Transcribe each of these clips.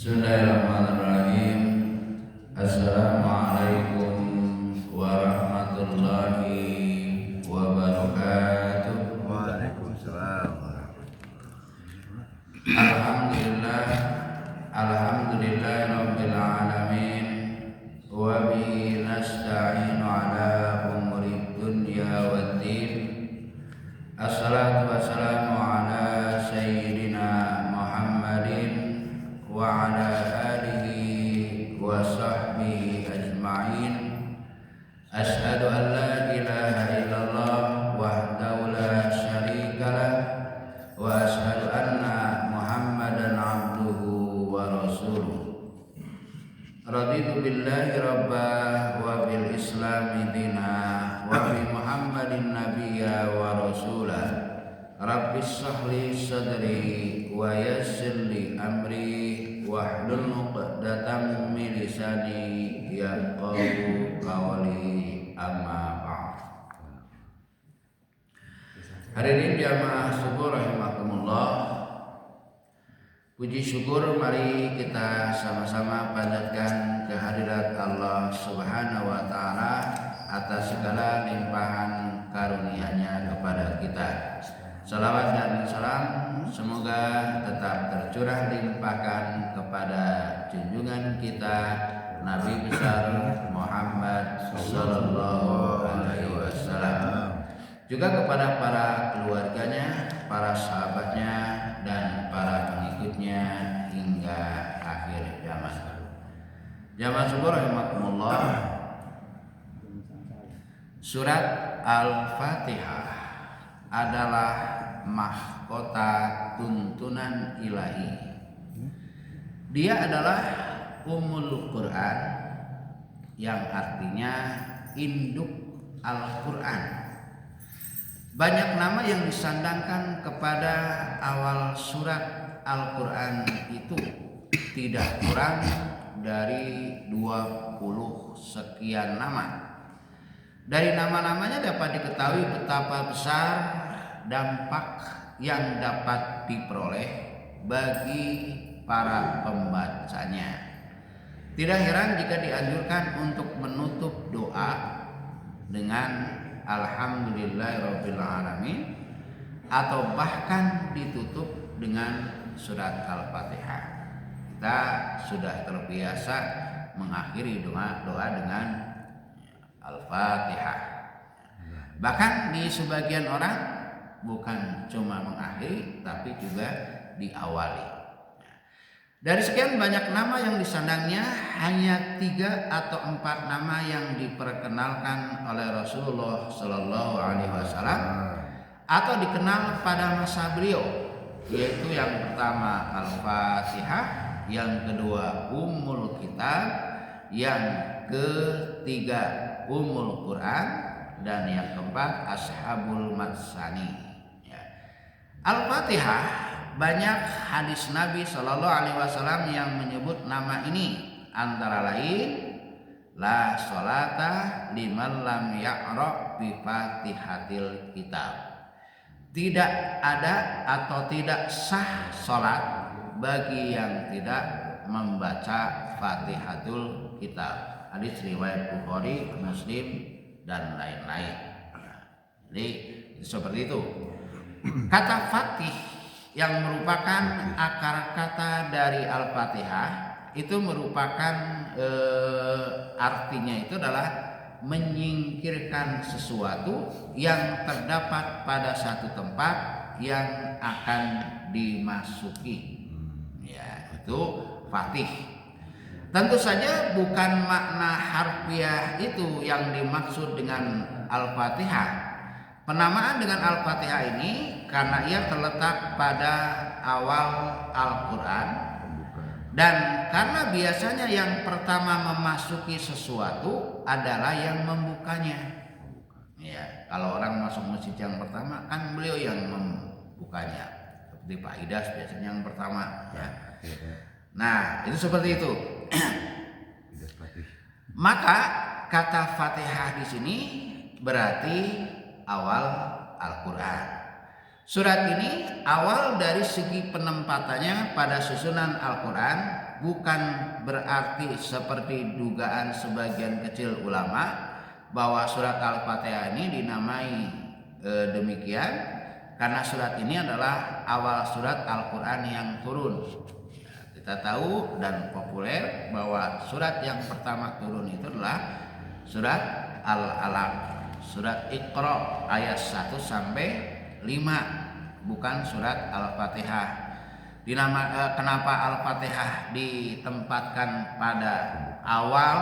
Bismillahirrahmanirrahim. Assalamualaikum warahmatullahi wabarakatuh. Waalaikumsalam. Alhamdulillah, alhamdulillahirabbil alamin. Wa bihi nasta'inu ala umuri dunya waddin. Assalatu wassalamu ala sayyidina Muhammadin wa ala alihi wa sahbihi ajma'in. Asyhadu an la ilaha illallah wahdahu la syarikalah wa asyhadu anna Muhammadan abduhu wa rasuluh. Raditu billahi rabbah wa bil islami dinah wa bi Muhammadin nabiyya wa rasulah. Rabbis shrah sadri wa yassir li amri wahlul 'uqdatam min lisani yafqahu qawli, amma ba'd. Hadirin jamaah subuh rahimakumullah. Puji syukur mari kita sama-sama panjatkan kehadirat Allah Subhanahu wa taala atas segala limpahan karunia-Nya kepada kita. Salawat dan salam semoga tetap tercurah limpahkan kepada junjungan kita Nabi besar Muhammad sallallahu alaihi wasallam, juga kepada para keluarganya, para sahabatnya, dan para pengikutnya hingga akhir zaman. Jamaah subuh rahimakumullah. Surat Al-Fatihah adalah mahkota tuntunan ilahi. Dia adalah Ummul Quran, yang artinya induk Al-Quran. Banyak nama yang disandangkan kepada awal surat Al-Quran itu, tidak kurang dari 20 sekian nama. Dari nama-namanya dapat diketahui betapa besar dampak yang dapat diperoleh bagi para pembacanya. Tidak heran jika dianjurkan untuk menutup doa dengan Alhamdulillahirabbil alamin, atau bahkan ditutup dengan surat Al-Fatihah. Kita sudah terbiasa mengakhiri doa dengan Al-Fatihah. Bahkan di sebagian orang bukan cuma mengakhiri tapi juga diawali. Dari sekian banyak nama yang disandangnya, hanya 3 atau 4 nama yang diperkenalkan oleh Rasulullah Sallallahu Alaihi Wasallam atau dikenal pada masa beliau, yaitu yang pertama Al-Fatihah, yang kedua Ummul Kitab, yang ketiga Ummul Quran, dan yang keempat Ashabul Matsani. Al-Fatihah, banyak hadis Nabi Shallallahu Alaihi Wasallam yang menyebut nama ini, antara lain la sholata liman lam yaqra bi Fatihatil Kitab. Tidak ada atau tidak sah sholat bagi yang tidak membaca Fatihatul Kitab. Hadis riwayat Bukhari, Muslim, dan lain-lain. Jadi seperti itu. Kata Fatih yang merupakan akar kata dari Al-Fatihah itu merupakan artinya itu adalah menyingkirkan sesuatu yang terdapat pada satu tempat yang akan dimasuki. Ya, itu Fatih. Tentu saja bukan makna harfiah itu yang dimaksud dengan Al-Fatihah. Penamaan dengan Al-Fatihah ini karena ia terletak pada awal Al-Quran, dan karena biasanya yang pertama memasuki sesuatu adalah yang membukanya. Ya, kalau orang masuk masjid yang pertama kan beliau yang membukanya. Seperti Pak Idas biasanya yang pertama. Ya. Nah, itu seperti itu. Maka kata Fatihah di sini berarti awal Al-Quran. Surat ini awal dari segi penempatannya pada susunan Al-Quran bukan berarti seperti dugaan sebagian kecil ulama bahwa surat Al-Fatihah ini dinamai demikian karena surat ini adalah awal surat Al-Quran yang turun. Kita tahu dan populer bahwa surat yang pertama turun itu adalah surat Al-Alaq, surat Iqra ayat 1 sampai 5, bukan surat Al-Fatihah. Kenapa Al-Fatihah ditempatkan pada awal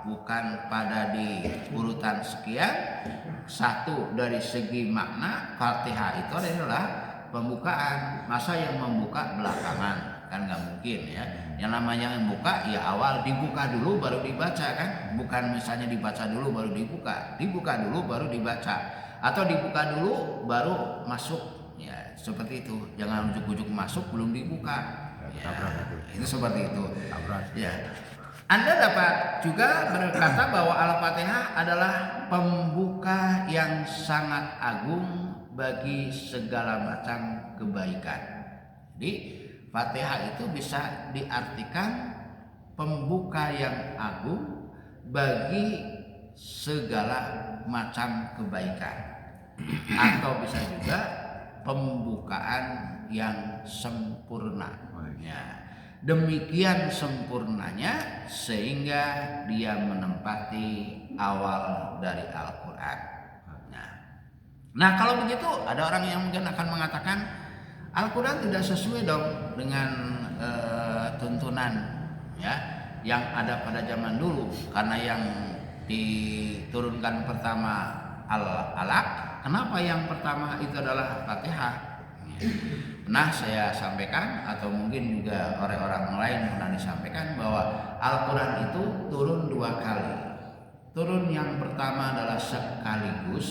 bukan pada di urutan sekian? Satu, dari segi makna Fatihah itu adalah pembukaan. Masa yang membuka belakangan? Kan nggak mungkin ya. Yang namanya membuka ya awal dibuka dulu baru dibaca kan? Bukan misalnya dibaca dulu baru dibuka dulu baru dibaca, atau dibuka dulu baru masuk. Ya seperti itu, jangan ujuk-ujuk masuk belum dibuka. Ya, itu seperti itu. Ya, Anda dapat juga berkata bahwa Al-Fatihah adalah pembuka yang sangat agung bagi segala macam kebaikan. Jadi Fatihah itu bisa diartikan pembuka yang agung bagi segala macam kebaikan, atau bisa juga pembukaan yang sempurna. Ya, demikian sempurnanya sehingga dia menempati awal dari Al-Quran. Nah, kalau begitu ada orang yang mungkin akan mengatakan Al-Quran tidak sesuai dong dengan tuntunan ya yang ada pada zaman dulu, karena yang diturunkan pertama Al-Alaq. Kenapa yang pertama itu adalah Fatihah? Pernah saya sampaikan atau mungkin juga orang-orang lain pernah disampaikan bahwa Al-Quran itu turun 2 kali. Turun yang pertama adalah sekaligus,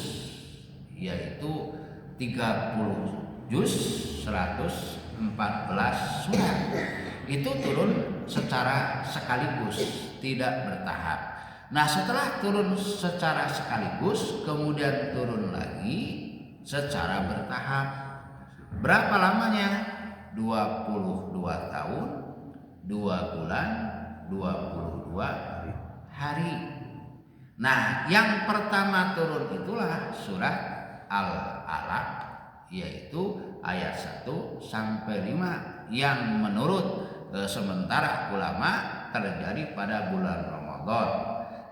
yaitu 30 juz 114 surat. Itu turun secara sekaligus, tidak bertahap. Nah, setelah turun secara sekaligus, kemudian turun lagi secara bertahap. Berapa lamanya? 22 tahun, 2 bulan, 22 hari. Nah, yang pertama turun itulah surat Al-Alaq, yaitu ayat 1 sampai 5 yang menurut sementara ulama terjadi pada bulan Ramadan.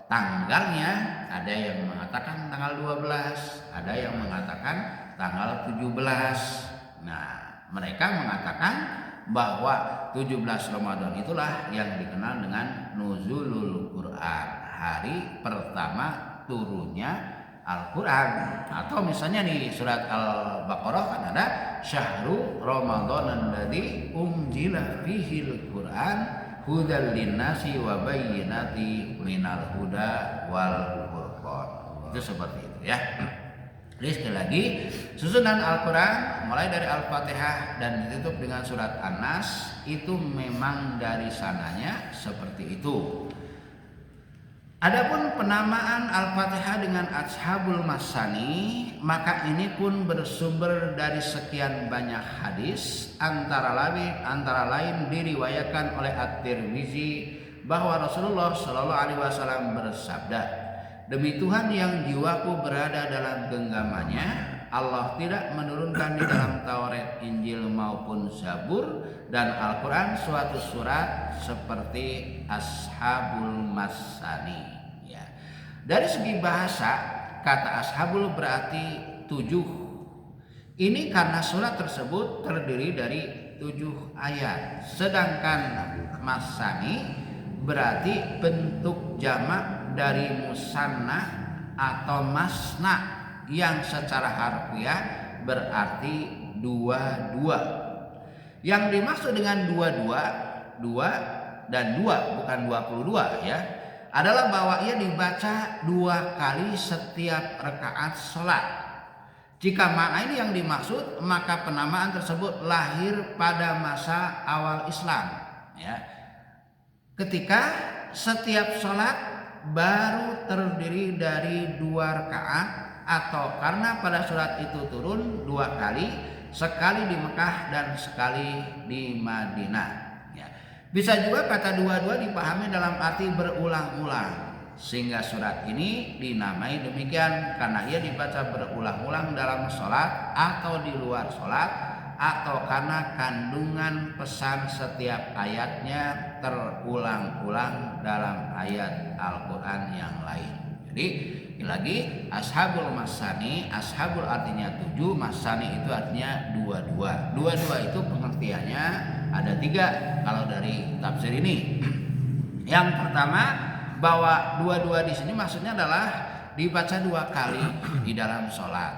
Tanggalnya ada yang mengatakan tanggal 12, ada yang mengatakan tanggal 17. Nah, mereka mengatakan bahwa 17 Ramadan itulah yang dikenal dengan Nuzulul Quran, hari pertama turunnya Al-Quran. Atau misalnya di surat Al-Baqarah kan ada Syahrul Ramadan alladzi unzila fihil Quran hudal linnasi wa bayyinati minal huda wal furqan. Itu seperti itu ya. Jadi sekali lagi, susunan Al-Quran mulai dari Al-Fatihah dan ditutup dengan surat An-Nas itu memang dari sananya seperti itu. Adapun penamaan Al-Fatihah dengan Ashabul Masani, maka ini pun bersumber dari sekian banyak hadis, antara lain diriwayatkan oleh At-Tirmizi bahwa Rasulullah Shallallahu Alaihi Wasallam bersabda, demi Tuhan yang jiwaku berada dalam genggamannya, Allah tidak menurunkan di dalam Taurat, Injil maupun Zabur dan Al-Quran suatu surat seperti Ashabul Masani. Ya. Dari segi bahasa, kata Ashabul berarti 7. Ini karena surat tersebut terdiri dari 7 ayat. Sedangkan Masani berarti bentuk jamak dari musanna atau masna yang secara harfiah berarti 22. Yang dimaksud dengan 22 dan 2 bukan 22 ya, adalah bahwa ia dibaca 2 kali setiap rakaat sholat. Jika makna ini yang dimaksud, maka penamaan tersebut lahir pada masa awal Islam ya. Ketika setiap sholat baru terdiri dari 2 rakaat, atau karena pada surat itu turun 2 kali, sekali di Mekah dan sekali di Madinah. Ya. Bisa juga kata dua-dua dipahami dalam arti berulang-ulang, sehingga surat ini dinamai demikian karena ia dibaca berulang-ulang dalam sholat atau di luar sholat, atau karena kandungan pesan setiap ayatnya terulang-ulang dalam ayat Al-Quran yang lain. Jadi lagi ashabul masani, ashabul artinya 7, masani itu artinya dua-dua. Dua-dua itu pengertiannya ada 3 kalau dari tafsir ini. Yang pertama, bahwa dua-dua di sini maksudnya adalah dibaca 2 kali di dalam sholat.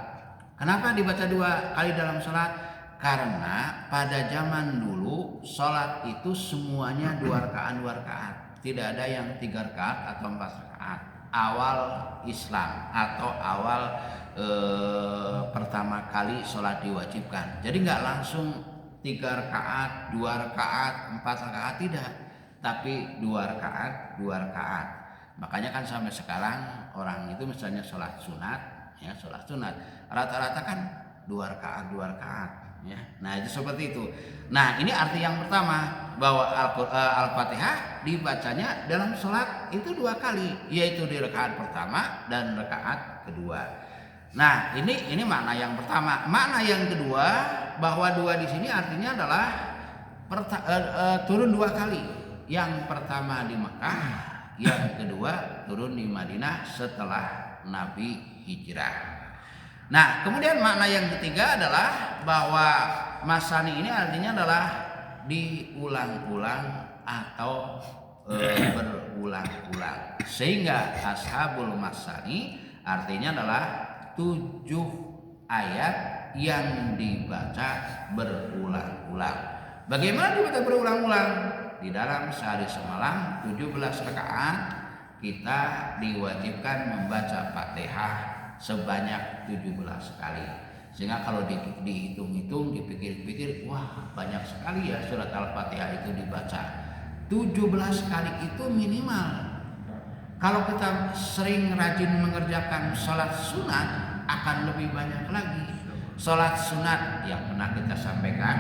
Kenapa dibaca 2 kali dalam sholat? Karena pada zaman dulu sholat itu semuanya 2 rakaat 2 rakaat, tidak ada yang 3 rakaat atau 4 rakaat. Awal Islam atau awal pertama kali sholat diwajibkan. Jadi nggak langsung 3 rakaat, 2 rakaat, 4 rakaat, tidak. Tapi 2 rakaat 2 rakaat. Makanya kan sampai sekarang orang itu misalnya sholat sunat, ya sholat sunat rata-rata kan 2 rakaat 2 rakaat, ya. Nah itu seperti itu. Nah ini arti yang pertama, bahwa Al-Fatihah dibacanya dalam sholat itu 2 kali, yaitu di rakaat pertama dan rakaat kedua. Nah ini makna yang pertama. Makna yang kedua, bahwa 2 di sini artinya adalah turun 2 kali. Yang pertama di Mekah, yang kedua turun di Madinah setelah Nabi hijrah. Nah kemudian makna yang ketiga adalah bahwa masani ini artinya adalah diulang-ulang atau berulang-ulang, sehingga ashabul masani artinya adalah 7 ayat yang dibaca berulang-ulang. Bagaimana dibaca berulang-ulang? Di dalam sehari semalam 17 rakaat kita diwajibkan membaca Fatihah sebanyak 17 kali. Sehingga kalau dihitung-hitung, dipikir-pikir, wah banyak sekali ya surat Al-Fatihah itu dibaca. 17 kali itu minimal. Kalau kita sering rajin mengerjakan sholat sunat, akan lebih banyak lagi. Sholat sunat yang pernah kita sampaikan,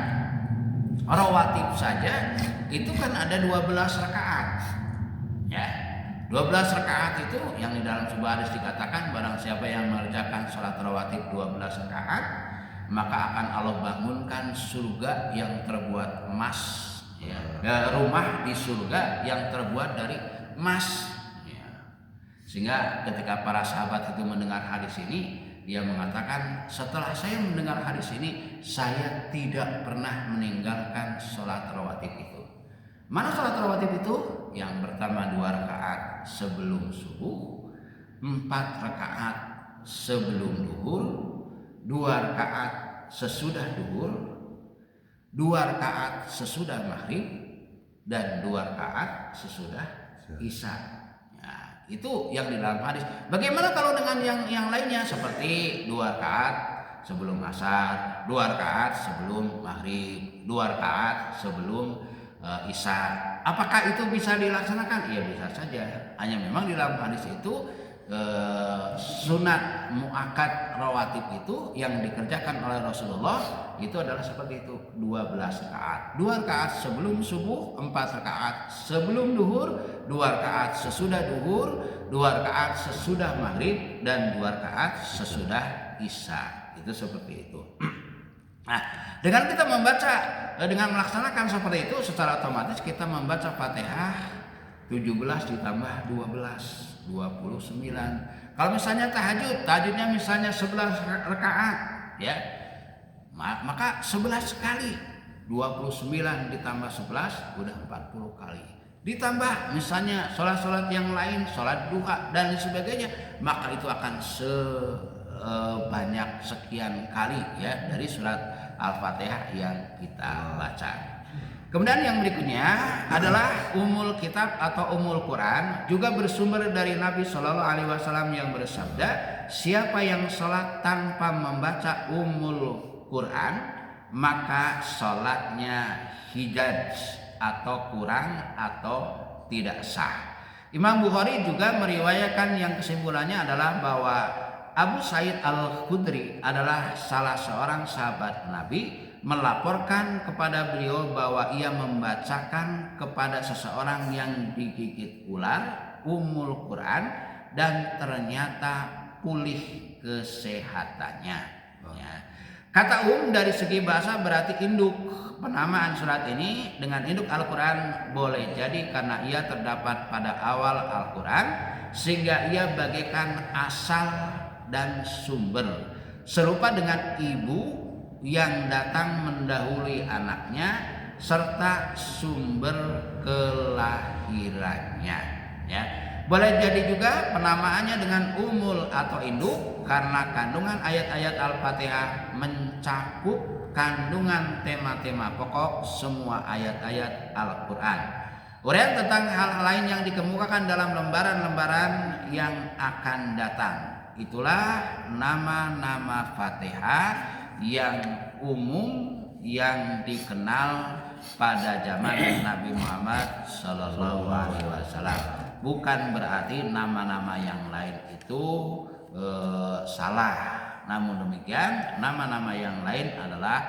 rawatib saja itu kan ada 12 rakaat, ya. 12 rakaat itu yang di dalam sebuah hadis dikatakan, barang siapa yang mengerjakan sholat rawatib 12 rakaat, maka akan Allah bangunkan surga yang terbuat emas, ya. Rumah di surga yang terbuat dari emas, ya. Sehingga ketika para sahabat itu mendengar hadis ini, dia mengatakan, setelah saya mendengar hadis ini, saya tidak pernah meninggalkan sholat rawatib itu. Mana sholat rawatib itu? Yang pertama 2 rakaat sebelum subuh, 4 rakaat sebelum duhur, 2 rakaat sesudah duhur, 2 rakaat sesudah maghrib, dan 2 rakaat sesudah isya. Itu yang di dalam hadis. Bagaimana kalau dengan yang lainnya, seperti 2 rakaat sebelum asar, 2 rakaat sebelum maghrib, 2 rakaat sebelum isya? Apakah itu bisa dilaksanakan? Iya bisa saja. Hanya memang di dalam hadis itu sunat muakkad rawatib itu yang dikerjakan oleh Rasulullah itu adalah seperti itu, 12 rakaat. 2 rakaat sebelum subuh, 4 rakaat sebelum duhur, 2 rakaat sesudah duhur, 2 rakaat sesudah maghrib, dan 2 rakaat sesudah isya. Itu seperti itu. Nah, dengan kita membaca, dengan melaksanakan seperti itu, secara otomatis kita membaca Fatihah 17 ditambah 12, 29. Kalau misalnya tahajudnya misalnya 11 rakaat, ya, maka 11 kali 29 ditambah 11 udah 40 kali. Ditambah misalnya sholat-sholat yang lain, sholat duha dan sebagainya, maka itu akan sebanyak sekian kali, ya, dari surat Al-Fatihah yang kita baca. Kemudian yang berikutnya adalah umul kitab atau umul Quran, juga bersumber dari Nabi Shallallahu Alaihi Wasallam yang bersabda, siapa yang sholat tanpa membaca umul Quran, maka sholatnya hijaj atau kurang atau tidak sah. Imam Bukhari juga meriwayatkan yang kesimpulannya adalah bahwa Abu Sa'id Al-Khudri adalah salah seorang sahabat Nabi melaporkan kepada beliau bahwa ia membacakan kepada seseorang yang digigit ular Ummul Quran dan ternyata pulih kesehatannya. Ya. Kata dari segi bahasa berarti induk. Penamaan surat ini dengan induk Al-Quran boleh jadi karena ia terdapat pada awal Al-Quran sehingga ia bagaikan asal dan sumber, serupa dengan ibu yang datang mendahului anaknya serta sumber kelahirannya. Ya. Boleh jadi juga penamaannya dengan umul atau induk karena kandungan ayat-ayat Al-Fatihah mencakup kandungan tema-tema pokok semua ayat-ayat Al-Quran. Uraian tentang hal lain yang dikemukakan dalam lembaran-lembaran yang akan datang. Itulah nama-nama Fatihah yang umum yang dikenal pada zaman Nabi Muhammad Sallallahu Alaihi Wasallam. Bukan berarti nama-nama yang lain itu salah. Namun demikian nama-nama yang lain adalah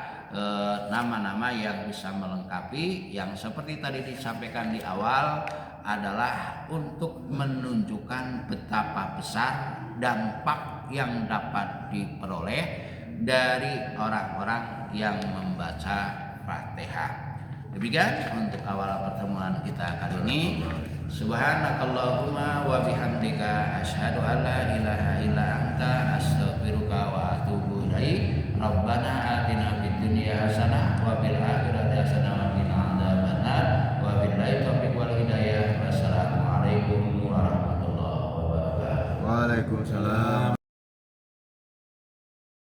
nama-nama yang bisa melengkapi, yang seperti tadi disampaikan di awal adalah untuk menunjukkan betapa besar dampak yang dapat diperoleh dari orang-orang yang membaca Fatihah. Demikian untuk awal pertemuan kita kali ini. Subhanakallahumma wa bihamdika asyhadu an la ilaha illa anta astaghfiruka wa atubu ilaik. Rabbana atina fid dunya hasanah wa fil akhirati hasanah wa qina adzabannar. Wa billahi taufiq wal hidayah. Wassalamualaikum warahmatullahi wabarakatuh. Waalaikumsalam.